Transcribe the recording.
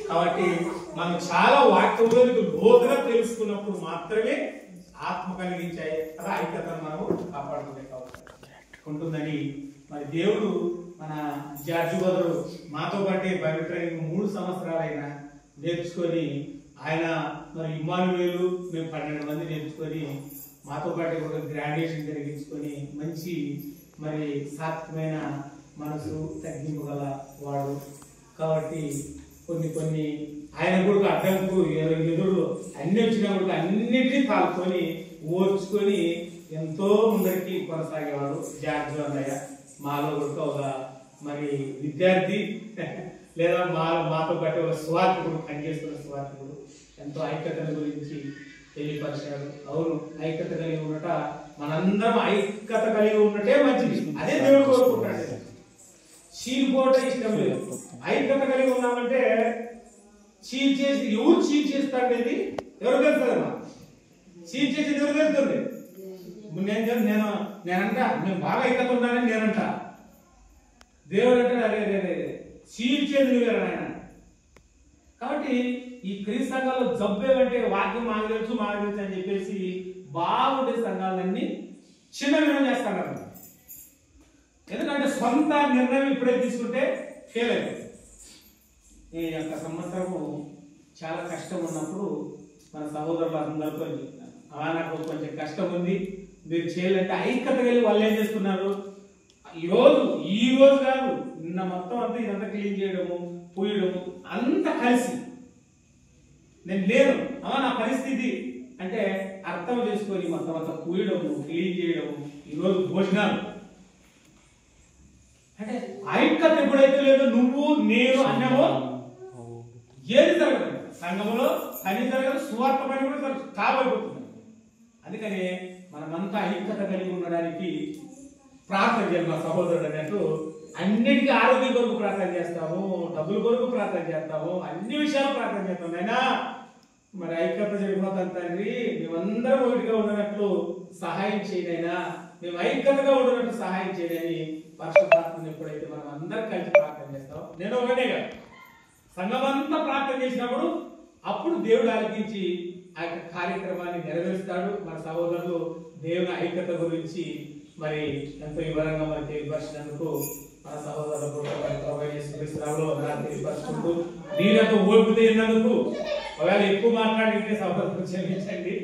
కాబట్టి మనం చాలా వాక్యంలోనికి లోతుగా తెలుసుకున్నప్పుడు మాత్రమే ఆత్మ కలిగించే ఐక్యతను మనము కాపాడుకునే ఉంటుందని మరి దేవుడు మన జార్జి బదులు మాతో పాటే బైబిల్ ట్రైనింగ్ 3 సంవత్సరాలైనా నేర్చుకొని ఆయన మరి ఇమ్మానుయేలు మేము 12 మంది నేర్చుకొని మాతో పాటు ఒక గ్రాడ్యుయేషన్ జరిగించుకొని మంచి మరి సాత్వికమైన మనసు తగ్గింపు గల వాడు కాబట్టి కొన్ని ఆయన కూడా అడ్డంకు ఎదురు అన్ని వచ్చినా కూడా అన్నిటినీ తాల్చుకొని ఓర్చుకొని ఎంతో ముందరికి కొనసాగేవాడు జార్జి అన్నయ్య. మాలో కూడా ఒక మరి విద్యార్థి లేదా మాతో పాటు ఒక స్వార్థకుడు పనిచేస్తున్న స్వార్థకుడు ఎంతో ఐక్యతల గురించి తెలియపరిచాడు. అవును, ఐక్యత కలిగి ఉండట మనందరం ఐక్యత కలిగి ఉండటే మంచిది. అదే దేవుడు కోరుకుంటాడు. చీలిపోవటం ఇష్టం లేదు. ఐక్యత కలిగి ఉన్నామంటే చీల్ చేసి ఎవరు చీల్ చేస్తాడనేది ఎవరు తెలుస్తుందమ్మా? చీల్ చేసేది ఎవరు తెలుస్తుంది? నేనంట నేను బాగా ఐక్యత ఉన్నానని నేనంట. దేవుడు అంటే అదే చీల్ చేసి నువ్వేరా ఆయన. కాబట్టి ఈ క్రీస్తు సంఘాల్లో జబ్బేమంటే వాక్యం మాకు తెలుసు అని చెప్పేసి బాగుండే సంఘాలన్నీ చిన్న నిర్ణయం చేస్తాడు. ఎందుకంటే సొంత నిర్ణయం ఇప్పుడే తీసుకుంటే ఫెయిల్ అయిపోతుంది. ఈ యొక్క సంవత్సరము చాలా కష్టం ఉన్నప్పుడు మన సహోదరులు అందరితో నాకు కొంచెం కష్టం ఉంది, మీరు చేయాలంటే ఐక్యత కలిగి వాళ్ళు ఏం చేస్తున్నారు? ఈ రోజు కాదు, నిన్న మొత్తం అంతా ఇదంతా క్లీన్ చేయడము, పూయడము అంతా కలిసి నేను లేను నా పరిస్థితి అంటే అర్థం చేసుకొని మొత్తం అంతా పూయడము, క్లీన్ చేయడము, ఈరోజు భోజనాలు అంటే ఐక్యత ఎప్పుడైతే లేదో నువ్వు నేను అన్నావో ఏది జరగదు. సంఘంలో పని జరగదు, సువార్త పని కూడా కాబోతుంది. అందుకని మనమంతా ఐక్యత కలిగి ఉండడానికి ప్రార్థన చేయాలి. మా సహోదరుడు అన్నట్టు అన్నిటికీ ఆరోగ్యం కొరకు ప్రార్థన చేస్తాము, డబ్బుల కొరకు ప్రార్థన చేస్తాము, అన్ని విషయాలు ప్రార్థన చేస్తాము. అయినా మరి ఐక్యత జరిగిపోతాం తండ్రి, మేమందరం ఒకటిగా ఉండనట్లు సహాయం చేయనైనా, మేము ఐక్యతగా ఉండనట్లు సహాయం చేయని పరిశుద్ధాత్మను ఎప్పుడైతే మనం అందరం కలిసి ప్రార్థన చేస్తాం, నేను ఒకటే కాదు సంఘమంతా ప్రార్థన చేసినప్పుడు అప్పుడు దేవుడు ఆలకించి ఆ యొక్క కార్యక్రమాన్ని నెరవేరుస్తాడు. మన సహోదరులు దేవుని ఐక్యత గురించి మరి ఎంతో వివరంగా మనకి తెలియపరిచినందుకు మన సహోదరులకు తెలియపరుచుకుంటూ దీనితో ఓపిక ఉన్నందుకు ఒకవేళ ఎక్కువ మాట్లాడితే సహోదరులకు క్షమించండి.